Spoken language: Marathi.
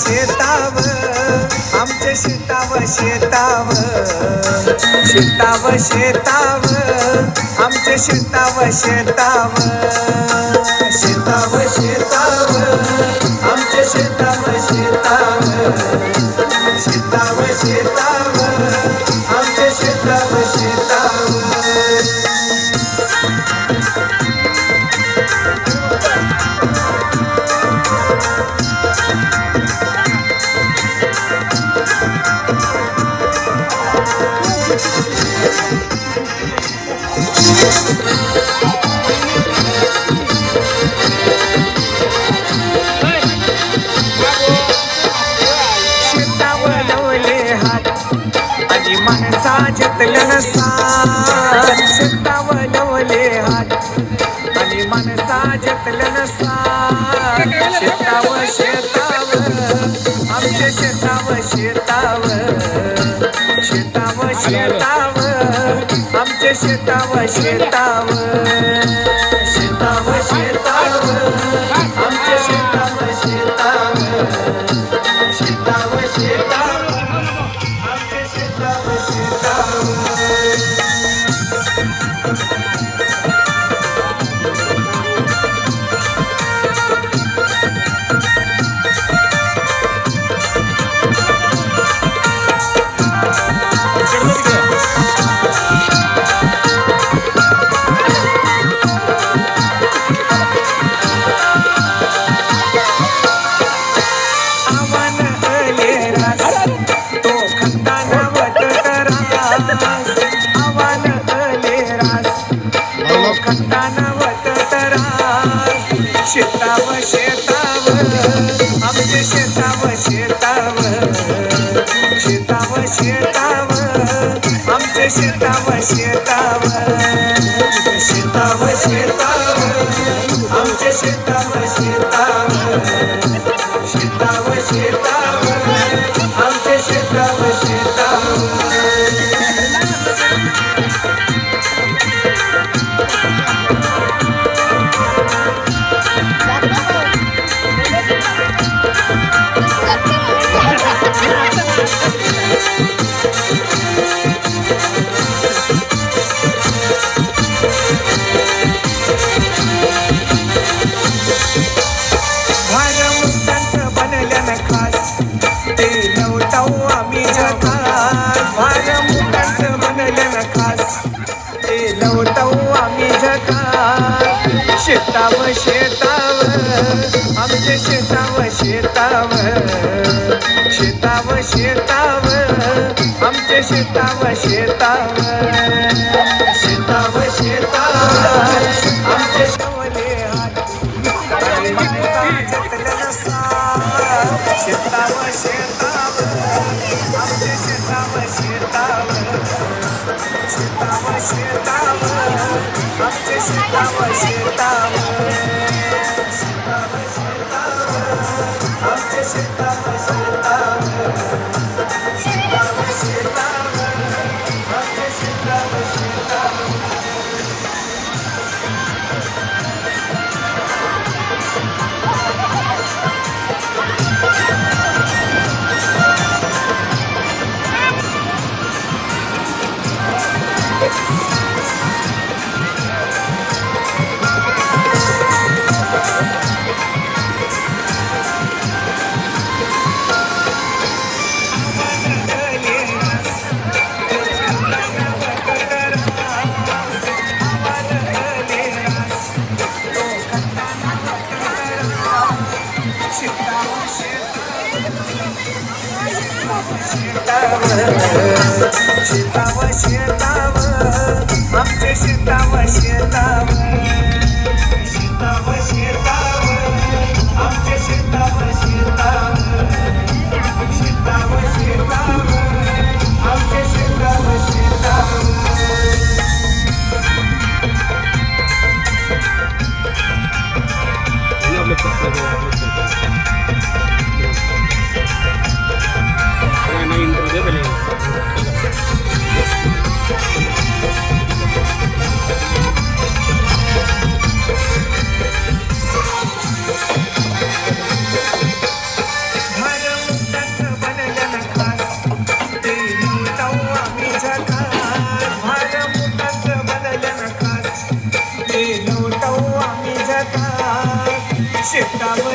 शेताव आमच्या शेताव शेताव शेताव शेताव आमच्या शेताव शेताव शेताव शेताव आमच्या शेताव शेताव शेताव शेताव आमच्या शेताव शेताव माणसाजतलं साथ शेतावलवले हात आणि माणसाजतलं साथ शेताव शेताव आमच्या शेताव शेताव शेताव शेताव आमच्या शेताव शेताव शेताव शेताव आमच्या शेताव शेताव शेताव शेताव शेताव शेताव आमच्या शेताव शेताव शेताव शेताव आमच्या शेताव शेताव शेताव शेताव आमच्या शेताव शेताव शेताव शेताव आमच्या शेताव शेताव शेताव शेताव आमच्या शेताव शेताव शेताव शेताव आमच्या शेताव शेताव शेताव शेताव आमच्या शेवले हात शेताव शेताव आमच्या शेताव शेताव शेताव शेताव आमच्या शेताव शेताव आमच्या शेताव शेताव शेताव शेताव आमच्या शेताव शेताव शेताव शेताव आमच्या शेताव शेताव शेताव शेताव आमच्या शेताव शेताव शेताव शेताव आमच्या शेताव शेताव शेताव